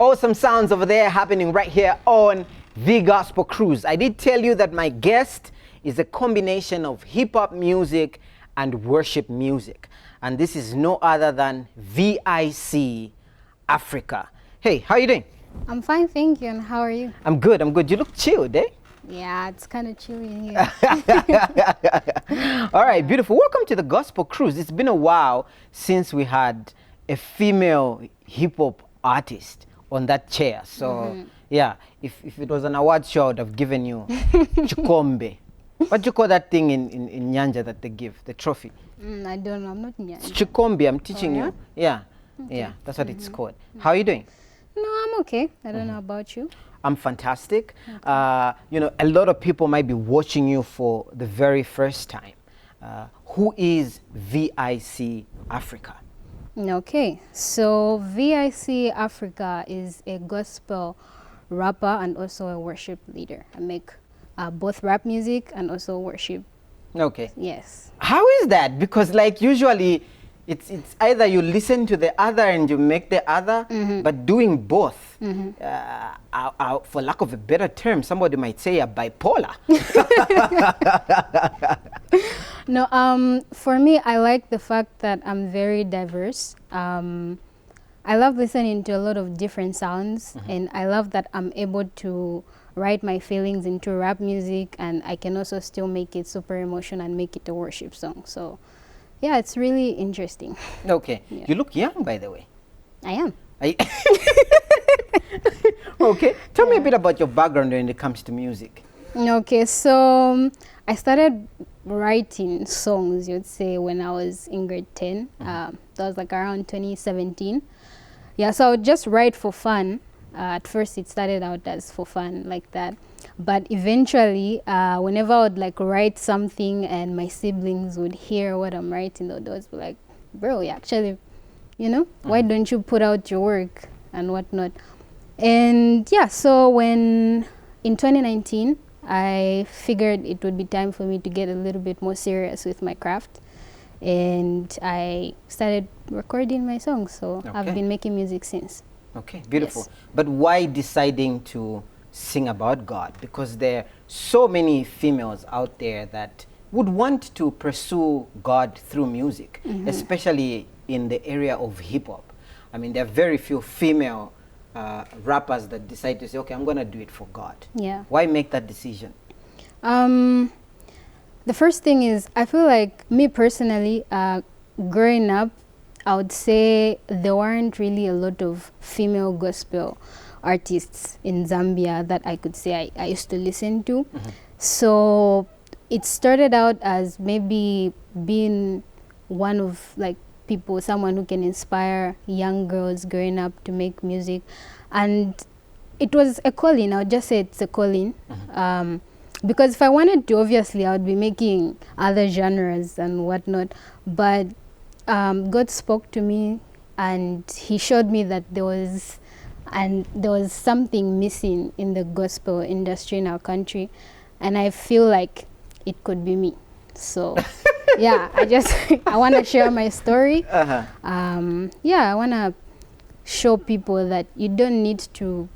Awesome sounds over there happening right here on The Gospel Cruise. I did tell you that my guest is a combination of hip-hop music and worship music. And this is no other than V.I.C Africa. Hey, how are you doing? I'm fine, thank you. And how are you? I'm good, I'm good. You look chilled, eh? Yeah, it's kind of chilly in here. All right, beautiful. Welcome to The Gospel Cruise. It's been a while since we had a female hip-hop artist on that chair. So, yeah, if it was an award show, I would have given you Chikombe. What do you call that thing in Nyanja that they give, the trophy? I don't know, I'm not Nyanja. It's Chikombe, I'm teaching yeah? you. Yeah, okay. Yeah, that's what it's called. How are you doing? No, I'm okay. I don't know about you. I'm fantastic. Okay. You know, a lot of people might be watching you for the very first time. Who is V.I.C Africa? Okay, so V.I.C Africa is a gospel rapper and also a worship leader. I make both rap music and also worship. Okay. Yes. How is that? Because like usually it's either you listen to the other and you make the other, but doing both, for lack of a better term, somebody might say a bipolar. No, for me, I like the fact that I'm very diverse. I love listening to a lot of different sounds, and I love that I'm able to write my feelings into rap music, and I can also still make it super emotional and make it a worship song. So, yeah, it's really interesting. Okay. Yeah. You look young, by the way. I am. Okay. Tell me a bit about your background when it comes to music. Okay, so I started writing songs, you'd say, when I was in grade 10. That was like around 2017. Yeah, so I would just write for fun. At first, it started out as for fun, like that. But eventually, whenever I would like write something and my siblings would hear what I'm writing, they'd always be like, bro, you actually, you know, why don't you put out your work and whatnot? And yeah, so when in 2019, I figured it would be time for me to get a little bit more serious with my craft. And I started recording my songs. So I've been making music since. Okay, beautiful. Yes. But why deciding to sing about God? Because there are so many females out there that would want to pursue God through music, especially in the area of hip hop. I mean, there are very few female rappers that decide to say, okay, I'm going to do it for God. Yeah. Why make that decision? The first thing is, I feel like me personally, growing up, I would say there weren't really a lot of female gospel artists in Zambia that I could say I used to listen to. So it started out as maybe being one of like people, someone who can inspire young girls growing up to make music. And it was a calling. I would just say it's a calling. Because if I wanted to, obviously, I would be making other genres and whatnot. But God spoke to me, and He showed me that there was something missing in the gospel industry in our country, and I feel like it could be me. So, yeah, I want to share my story. Yeah, I want to show people that you don't need to,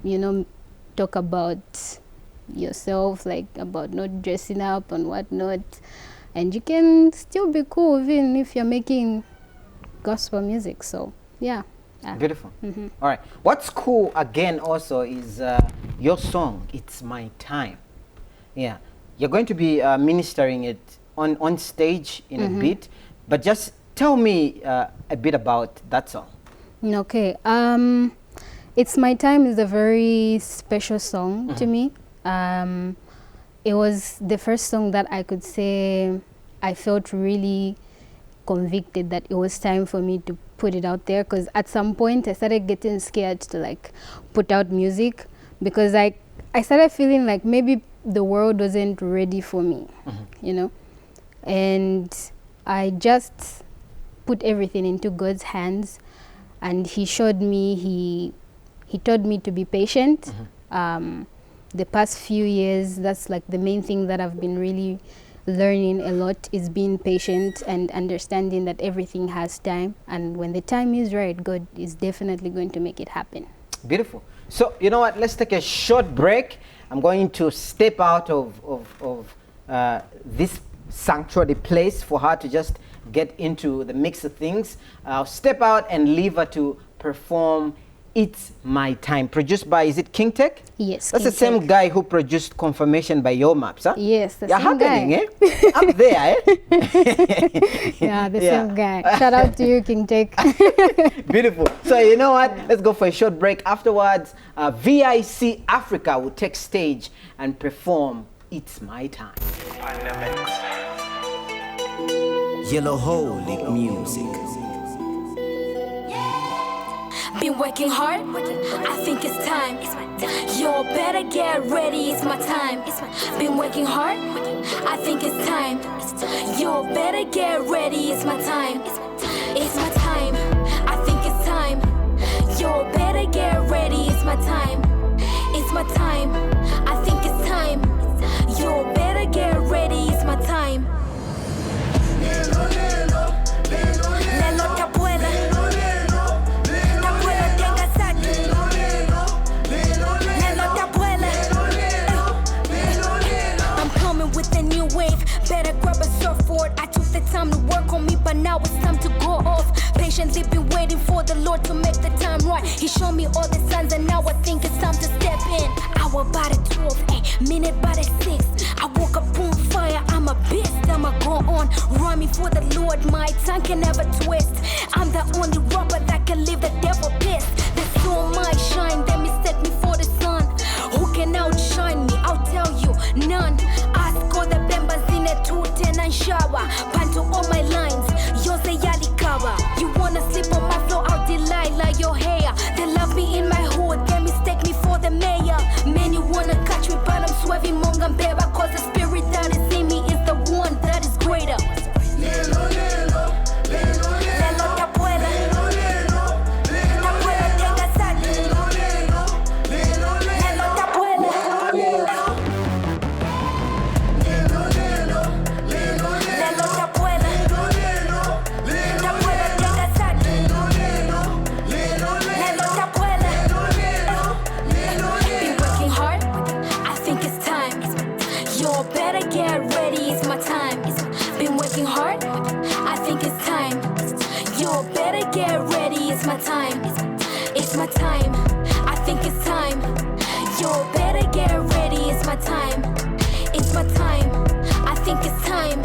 you know, talk about yourself, like about not dressing up and whatnot. And you can still be cool even if you're making gospel music. So, yeah. Beautiful. All right. What's cool again also is your song, It's My Time. Yeah. You're going to be ministering it on stage in a bit. But just tell me a bit about that song. Okay. It's My Time is a very special song to me. It was the first song that I could say I felt really convicted that it was time for me to put it out there, because at some point I started getting scared to like put out music, because I started feeling like maybe the world wasn't ready for me, you know. And I just put everything into God's hands, and He showed me, He told me to be patient. The past few years, that's like the main thing that I've been really learning a lot, is being patient and understanding that everything has time, and when the time is right, God is definitely going to make it happen. Beautiful. So, you know what? Let's take a short break. I'm going to step out of this sanctuary place for her to just get into the mix of things. I'll step out and leave her to perform It's My Time, produced by, is it King Tech? Yes, That's King the same Tech. guy who produced Confirmation by Yo Maps, huh? Yes, the You're same happening, guy. eh? Up there, eh? Yeah, the Yeah. same guy. Shout out to you, King Tech. Beautiful. So you know what? Let's go for a short break. Afterwards, V.I.C Africa will take stage and perform It's My Time. Yellowholic music. Been working hard, I think it's time. You better get ready, it's my time. Been working hard, I think it's time. You better get ready, it's my time. It's my time, I think it's time. You better get ready, it's my time. It's my time, I think it's time. You better get ready, it's my time. Lelo tapuela. Better grab a surfboard. I took the time to work on me, but now it's time to go off. Patiently been waiting for the Lord to make the time right. He showed me all the signs and now I think it's time to step in. Hour by the 12, minute by the 6. I woke up on fire, I'm a beast, I'ma go on. Rhyming for the Lord, my tongue can never twist. I'm the only rapper that can leave the devil pissed. The sun might shine, then mistake me for the sun. Who can outshine me? I'll tell you, none. Ask all the members in a 210 and shower. Panto all my lines, Yose Yalikawa. You wanna sleep on my floor, I'll Delilah your hair. They love me in my hood, they mistake me for the mayor. Many wanna catch me, but I'm swerving Mongambeba. Cause the spirit that is in me is the one that is greater. It's my time, it's my time. I think it's time. You better get ready, it's my time. It's my time, I think it's time.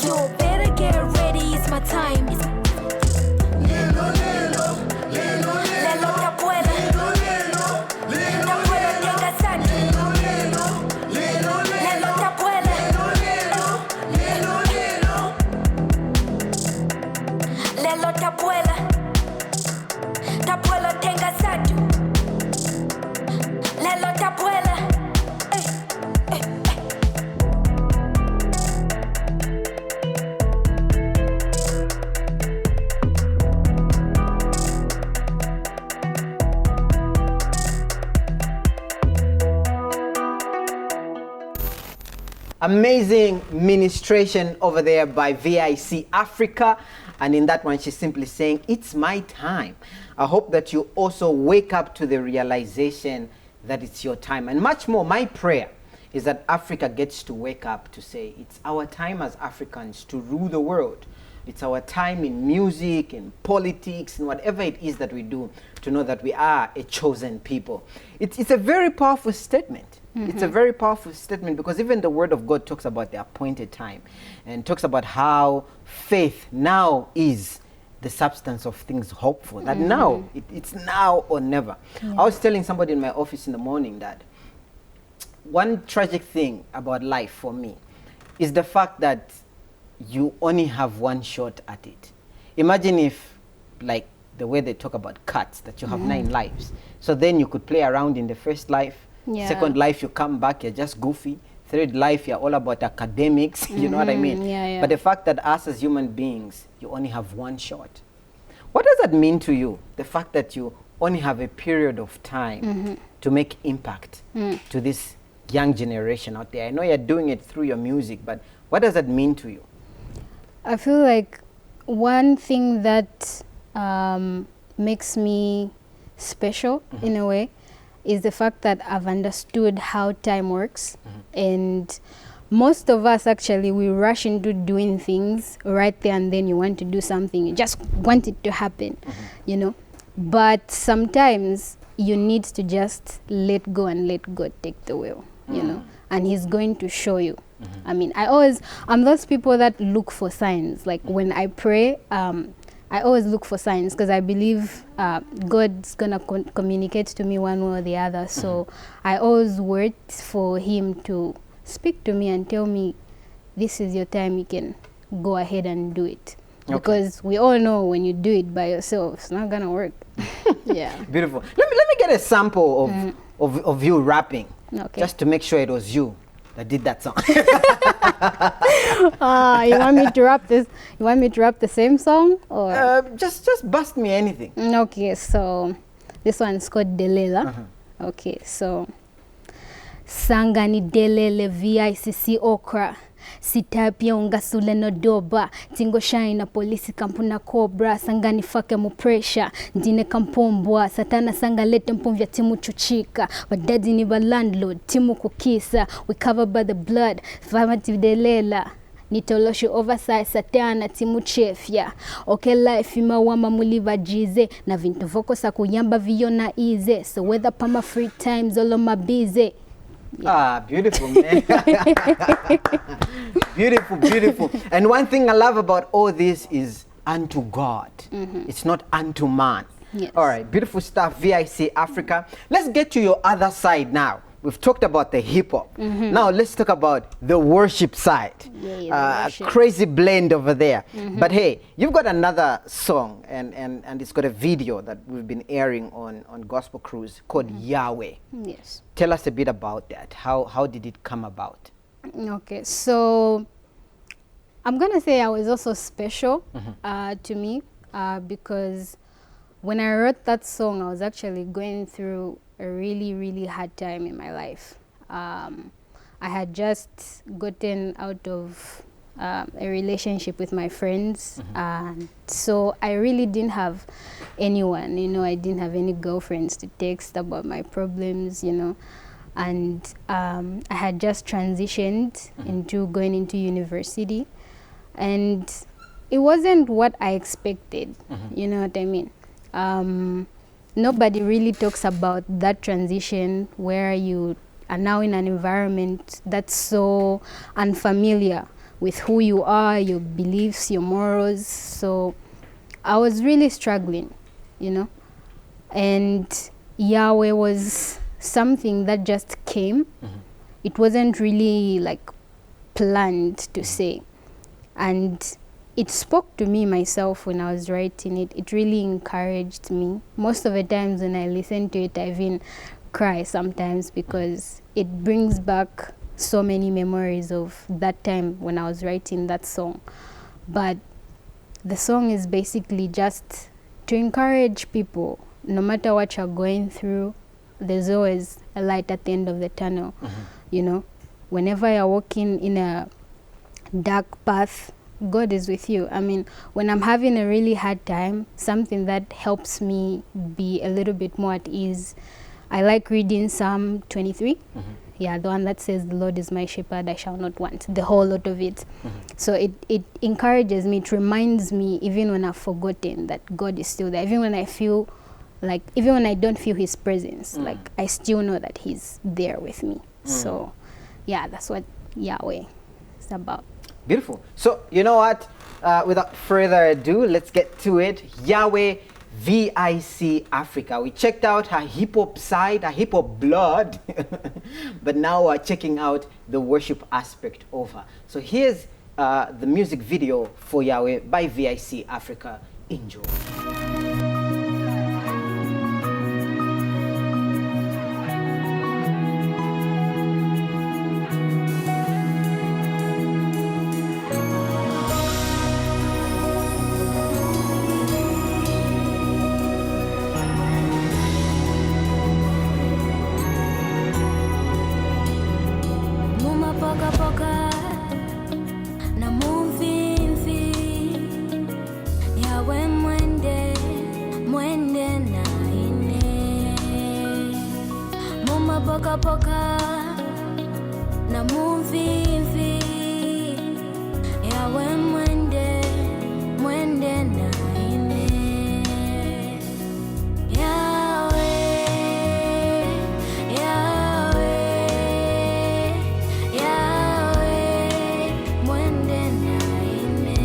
You better get ready, it's my time. Lelo tapuela. Tapuela tenga sal. Lelo tapuela. Lelo tapuela. Tapuela tenga satu. Lelo tapuela. Amazing ministration over there by V.I.C Africa. And in that one, she's simply saying, it's my time. I hope that you also wake up to the realization that it's your time. And much more, my prayer is that Africa gets to wake up to say, it's our time as Africans to rule the world. It's our time in music, in politics, in whatever it is that we do, to know that we are a chosen people. It's a very powerful statement. Mm-hmm. It's a very powerful statement because even the Word of God talks about the appointed time and talks about how faith now is the substance of things hoped for. That now, it's now or never. Yeah. I was telling somebody in my office in the morning that one tragic thing about life for me is the fact that you only have one shot at it. Imagine if, like the way they talk about cats, that you have 9 lives. So then you could play around in the first life. Yeah. Second life, you come back, you're just goofy. Third life, you're all about academics. You know what I mean? Yeah, yeah. But the fact that us as human beings, you only have one shot. What does that mean to you? The fact that you only have a period of time to make impact to this young generation out there. I know you're doing it through your music, but what does that mean to you? I feel like one thing that makes me special in a way is the fact that I've understood how time works. And most of us actually, we rush into doing things right there and then. You want to do something, you just want it to happen, you know. But sometimes you need to just let go and let God take the wheel, you know, and he's going to show you. I mean, I'm those people that look for signs. Like when I pray, I always look for signs because I believe God's gonna communicate to me one way or the other. So I always wait for him to speak to me and tell me, this is your time, you can go ahead and do it. Okay. Because we all know when you do it by yourself, it's not gonna work. Yeah. Beautiful. Let me get a sample of you rapping. Okay. Just to make sure it was you that did that song. You want me to rap this? You want me to rap the same song, or just bust me anything. Okay, so this one's called Delela. Okay, so Sangani Delele V.I.C okra. Sitapia ungasule no doba. Tingo shine polisi kampuna cobra. Sangani fake mu pressure. Dine kampombwa. Satana sanga lete mpumvya timu chuchika. Wadadi ni ba landlord. Timu kukisa. We covered by the blood. Affirmative Delela. Nitoloshe oversize satana timu chefya. Okay life ima wama muliva jize. Na vintu voko sa kuyamba viona ize. So whether pama free times all on my busy. Yeah. Ah, beautiful, man. Beautiful, beautiful. And one thing I love about all this is unto God. It's not unto man. Yes. All right, beautiful stuff, V.I.C Africa. Let's get to your other side now. We've talked about the hip hop. Now let's talk about the worship side. Worship. Crazy blend over there. But hey, you've got another song and it's got a video that we've been airing on Gospel Cruise called Yahweh. Yes. Tell us a bit about that. How did it come about? Okay, so I'm gonna say I was also special to me because when I wrote that song, I was actually going through a really, really hard time in my life. I had just gotten out of a relationship with my friends, so I really didn't have anyone, you know. I didn't have any girlfriends to text about my problems, you know. And I had just transitioned into going into university, and it wasn't what I expected, you know what I mean? Nobody really talks about that transition where you are now in an environment that's so unfamiliar with who you are, your beliefs, your morals. So I was really struggling, you know. And Yahweh was something that just came. It wasn't really like planned to say. And it spoke to me myself when I was writing it. It really encouraged me. Most of the times when I listen to it, I even cry sometimes because it brings back so many memories of that time when I was writing that song. But the song is basically just to encourage people. No matter what you're going through, there's always a light at the end of the tunnel. You know, whenever you're walking in a dark path, God is with you. I mean, when I'm having a really hard time, something that helps me be a little bit more at ease, I like reading Psalm 23. Yeah, the one that says, the Lord is my shepherd, I shall not want, the whole lot of it. So it encourages me, it reminds me, even when I've forgotten, that God is still there. Even when I feel like, even when I don't feel his presence, like I still know that he's there with me. So yeah, that's what Yahweh is about. Beautiful. So, you know what? Without further ado, let's get to it. Yahweh, V.I.C Africa. We checked out her hip hop side, her hip hop blood, but now we're checking out the worship aspect of her. So here's the music video for Yahweh by V.I.C Africa. Enjoy. Yahweh mwende Muma poka poka na muvivi yawe mwende mwende na ine yawe yawe yawe mwende na ine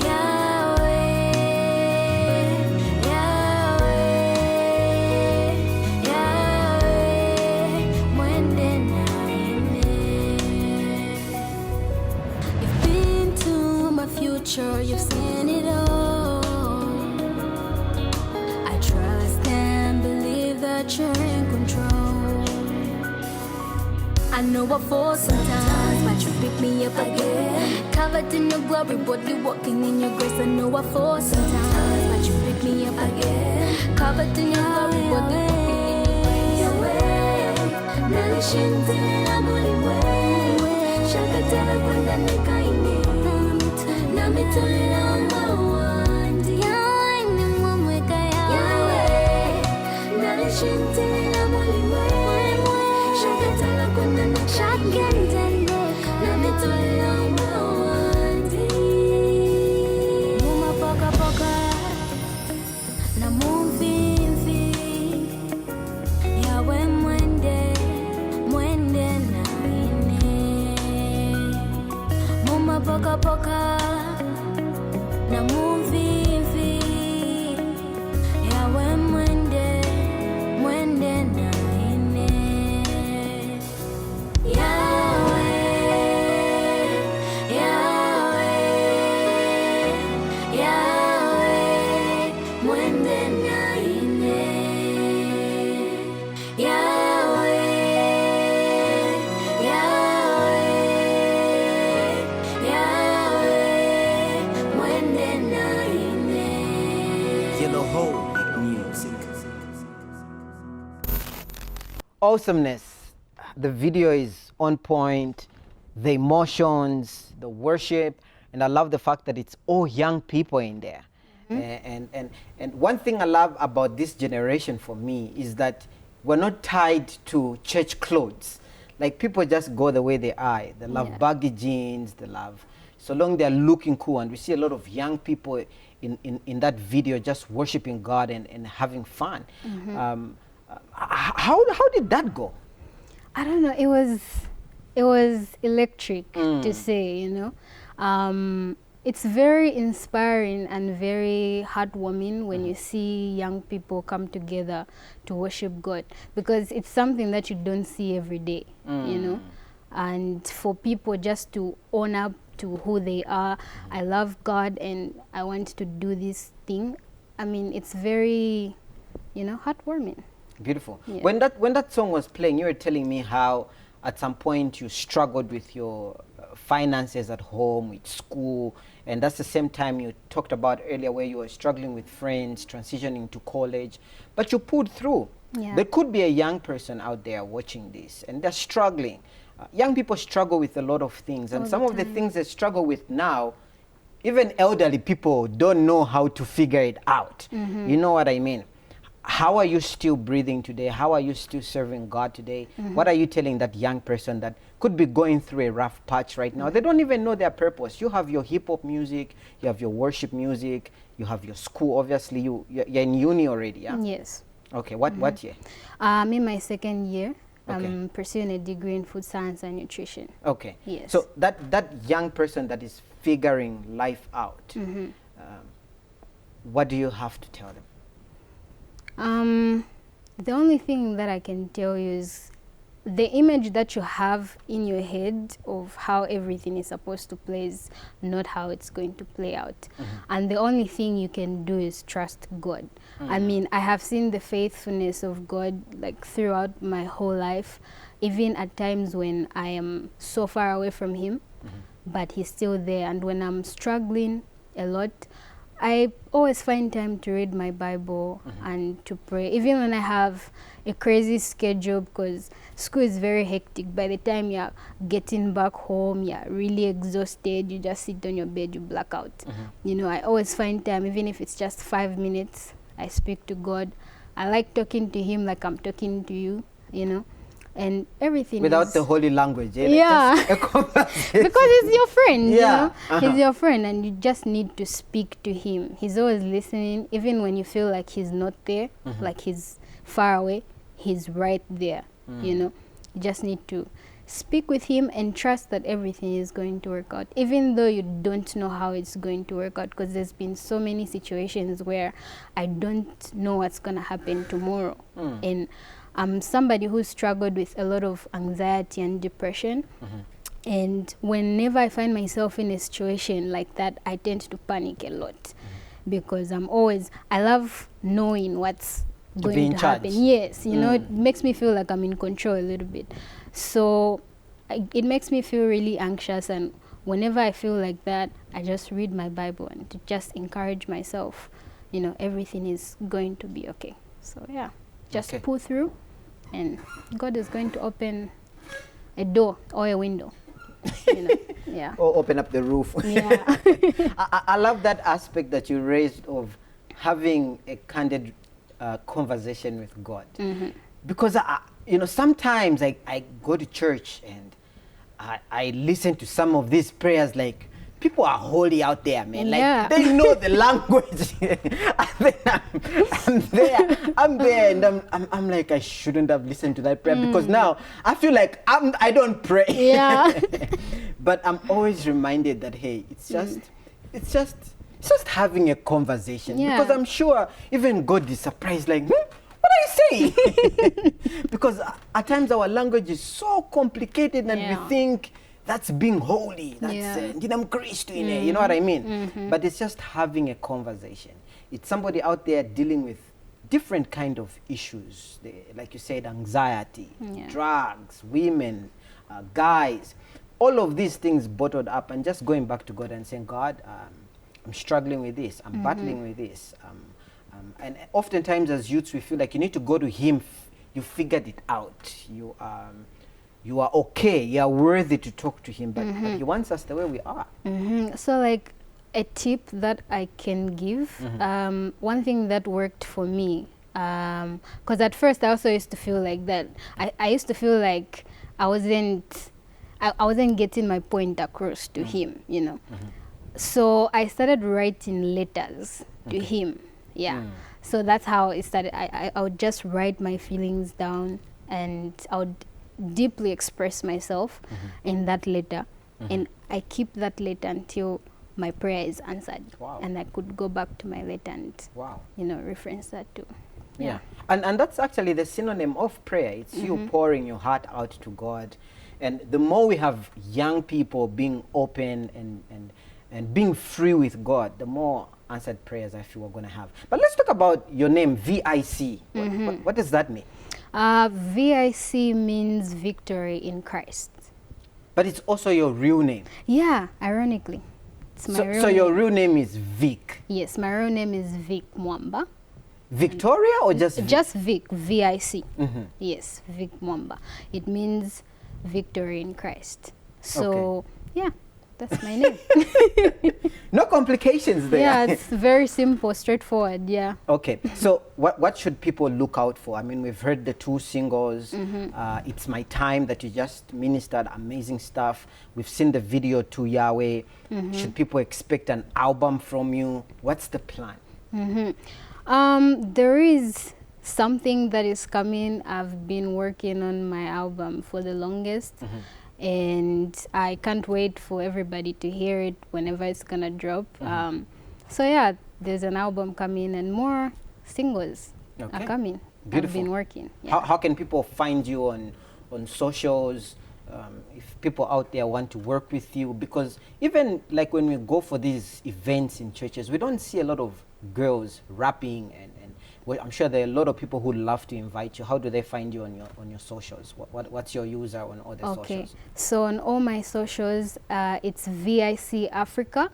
yawe yawe yawe mwende na ine. You've been to my future, you've seen it all. I trust and believe that you're in control. I know I fall sometimes, but you pick me up again. Covered in your glory, boldly walking in your grace. I know I fall sometimes, but you pick me up again. Covered in your glory, boldly walking in your grace. Nalishindila mulimwe shakatala kwenda nikaini na mitulila mawandi yawe ni mwamweka yawe nalishindila mulimwe shakatala kwenda nikaini na mitulila mawandi muma poka poka na muvivi yawe mwende mwende na ine muma poka poka na muvivi yawe mwende mwende na ine yawe yawe yawe mwende na ine yawe yawe yawe mwende na ine. Yellowholic music. Awesomeness. The video is on point, the emotions, the worship, and I love the fact that it's all young people in there. And one thing I love about this generation for me is that we're not tied to church clothes. Like people just go the way they are. They love Yeah. baggy jeans, they love, so long they're looking cool. And we see a lot of young people in that video just worshiping God and having fun. How did that go? I don't know. It was electric to say, you know. It's very inspiring and very heartwarming when you see young people come together to worship God, because it's something that you don't see every day, you know. And for people just to own up to who they are, I love God and I want to do this thing. I mean, it's very, you know, heartwarming. Beautiful. Yeah. When that song was playing, you were telling me how at some point you struggled with your finances at home, with school, and that's the same time you talked about earlier where you were struggling with friends, transitioning to college, but you pulled through. Yeah. There could be a young person out there watching this and they're struggling. Young people struggle with a lot of things, and All some the of the time. things they struggle with now, even elderly people don't know how to figure it out. You know what I mean? How are you still breathing today? How are you still serving God today? What are you telling that young person that could be going through a rough patch right now? They don't even know their purpose. You have your hip hop music, you have your worship music, you have your school. Obviously, you're in uni already, yeah? Yes. Okay, what year? I'm in my second year. Okay. I'm pursuing a degree in food science and nutrition. Okay. Yes. So that young person that is figuring life out, what do you have to tell them? The only thing that I can tell you is the image that you have in your head of how everything is supposed to play is not how it's going to play out. And the only thing you can do is trust God. I mean, I have seen the faithfulness of God like throughout my whole life, even at times when I am so far away from Him, but He's still there. And when I'm struggling a lot, I always find time to read my Bible and to pray, even when I have a crazy schedule, because school is very hectic. By the time you're getting back home, you're really exhausted, you just sit on your bed, you black out. You know, I always find time, even if it's just 5 minutes, I speak to God I like talking to him like I'm talking to you, you know, and everything Without is, the holy language, like yeah, just a conversation. because he's your friend, you know, Uh-huh. he's your friend, and you just need to speak to him. He's always listening, even when you feel like he's not there, like he's far away, he's right there, you know. You just need to speak with him and trust that everything is going to work out, even though you don't know how it's going to work out, because there's been so many situations where I don't know what's going to happen tomorrow. And I'm somebody who struggled with a lot of anxiety and depression. And whenever I find myself in a situation like that, I tend to panic a lot, because I love knowing what's be going in to charge. happen. Yes, you know, it makes me feel like I'm in control a little bit. So it makes me feel really anxious, and whenever I feel like that, I just read my Bible and to just encourage myself, you know, everything is going to be okay. So yeah, just Okay. pull through, and God is going to open a door or a window. You know, yeah. Or open up the roof. Yeah. I love that aspect that you raised of having a candid conversation with God. Because, you know, sometimes I go to church and I listen to some of these prayers, like, people are holy out there, man. Like, Yeah. they know the language. I'm there, and I'm like, I shouldn't have listened to that prayer, because now I feel like I don't pray. Yeah. But I'm always reminded that, hey, it's just having a conversation. Yeah. Because I'm sure even God is surprised, like, what are you saying? Because at times our language is so complicated, and Yeah. we think that's being holy. That's Yeah. you know what I mean? But it's just having a conversation. It's somebody out there dealing with different kind of issues, like you said, anxiety, Yeah. drugs, women, guys, all of these things bottled up, and just going back to God and saying, God, I'm struggling with this, I'm battling with this. And oftentimes as youths, we feel like you need to go to him. You figured it out. You are okay. You are worthy to talk to him, but he wants us the way we are. So like a tip that I can give, one thing that worked for me, because at first I also used to feel like that. I used to feel like I wasn't getting my point across to him, you know. So I started writing letters to him. Yeah. So that's how it started. I would just write my feelings down, and I would deeply express myself in that letter. And I keep that letter until my prayer is answered. Wow. And I could go back to my letter and, Wow. you know, reference that too. Yeah. And that's actually the synonym of prayer. It's you pouring your heart out to God. And the more we have young people being open and being free with God, the more answered prayers I feel we're going to have. But let's talk about your name, V.I.C. What does that mean? V.I.C means victory in Christ. But it's also your real name. Yeah, ironically. It's my real So name. your real name is Vic. Yes, my real name is Vic Mwamba. Victoria or just Vic? Just Vic, V.I.C. Yes, Vic Mwamba. It means victory in Christ. So, yeah, that's my name. No complications there. Yeah, it's very simple, straightforward, yeah. Okay, so what should people look out for? I mean, we've heard the 2 singles. It's My Time that you just ministered, amazing stuff. We've seen the video to Yahweh. Should people expect an album from you? What's the plan? There is something that is coming. I've been working on my album for the longest. And I can't wait for everybody to hear it whenever it's gonna drop. So yeah, there's an album coming and more singles are coming. Beautiful. I've been working. Yeah. How can people find you on socials? If people out there want to work with you, because even like when we go for these events in churches, we don't see a lot of girls rapping, and well, I'm sure there are a lot of people who love to invite you. How do they find you on your socials? What's your user on all the socials? So on all my socials, it's V.I.C Africa,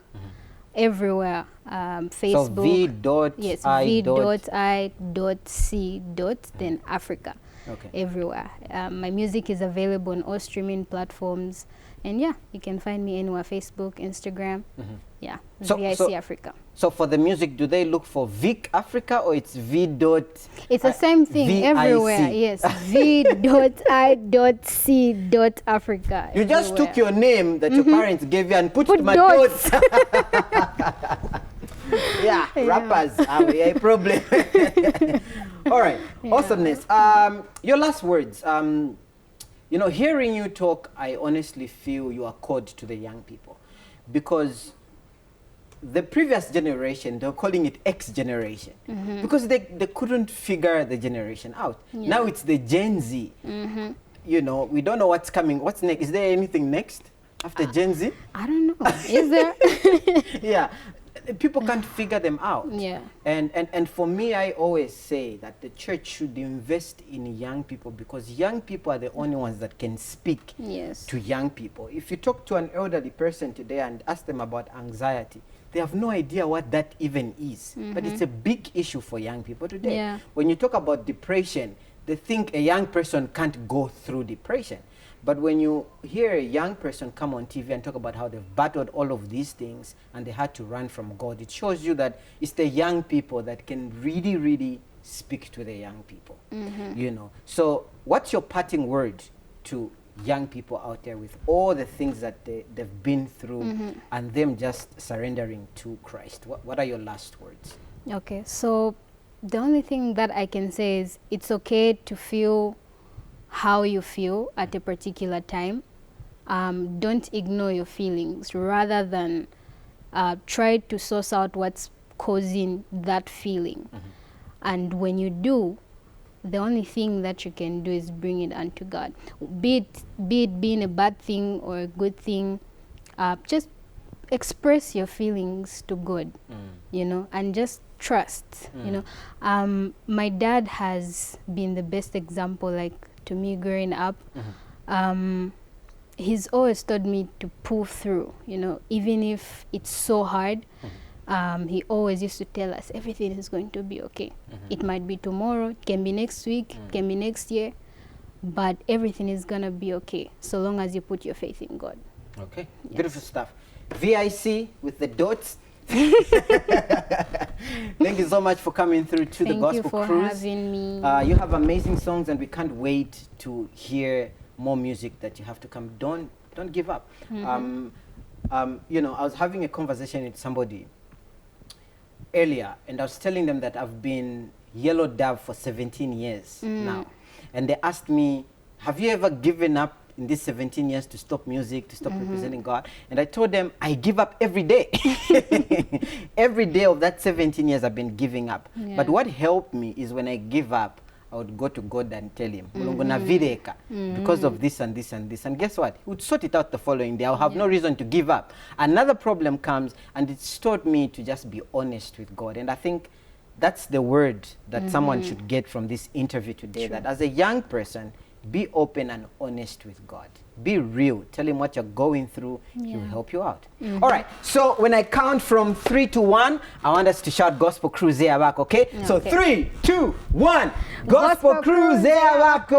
everywhere. Facebook. So V.I.C. then Africa. Okay. Everywhere. My music is available on all streaming platforms, and yeah, you can find me anywhere: Facebook, Instagram. Yeah, So V.I.C Africa. So for the music, do they look for V.I.C Africa or it's V. Dot? It's the same thing V.I.C. everywhere. Yes, V.I.C Africa. You just everywhere. took your name that your parents gave you and put my dots. dots. Yeah, rappers have a problem. All right, awesomeness. Your last words. You know, hearing you talk, I honestly feel you are called to the young people, because the previous generation, they're calling it X generation, because they couldn't figure the generation out. Yeah. Now it's the Gen Z. You know, we don't know what's coming. What's next? Is there anything next after Gen Z? I don't know. Is there? Yeah, people can't figure them out. Yeah. And for me, I always say that the church should invest in young people, because young people are the only ones that can speak Yes. to young people. If you talk to an elderly person today and ask them about anxiety, they have no idea what that even is. But it's a big issue for young people today. Yeah. When you talk about depression, they think a young person can't go through depression. But when you hear a young person come on TV and talk about how they've battled all of these things and they had to run from God, it shows you that it's the young people that can really, really speak to the young people. You know. So what's your parting word to young people out there with all the things that they've been through and them just surrendering to Christ? What are your last words? Okay, so the only thing that I can say is it's okay to feel how you feel at a particular time. Don't ignore your feelings, rather than try to source out what's causing that feeling. And when you do, the only thing that you can do is bring it unto God. Be it being a bad thing or a good thing, just express your feelings to God, you know, and just trust, you know. My dad has been the best example, like, to me growing up. He's always taught me to pull through, you know, even if it's so hard. He always used to tell us everything is going to be okay. It might be tomorrow, it can be next week, it can be next year, but everything is gonna be okay so long as you put your faith in God. Okay, beautiful stuff. V.I.C with the dots. Thank you so much for coming through to the Gospel Thank you for Cruise. having me. You have amazing songs, and we can't wait to hear more music that you have to come. Don't give up. You know, I was having a conversation with somebody earlier, and I was telling them that I've been Yellow Dove for 17 years now, and they asked me, have you ever given up in these 17 years to stop music, to stop representing God? And I told them, I give up every day. Every day of that 17 years I've been giving up. But what helped me is when I give up, I would go to God and tell him, because of this and this and this. And guess what? He would sort it out the following day. I'll have no reason to give up. Another problem comes, and it's taught me to just be honest with God. And I think that's the word that someone should get from this interview today, that as a young person, be open and honest with God. Be real. Tell him what you're going through. He'll help you out. All right. So when I count from 3 to 1, I want us to shout Gospel Cruise back, okay? So 3, 2, 1. Gospel Cruise back.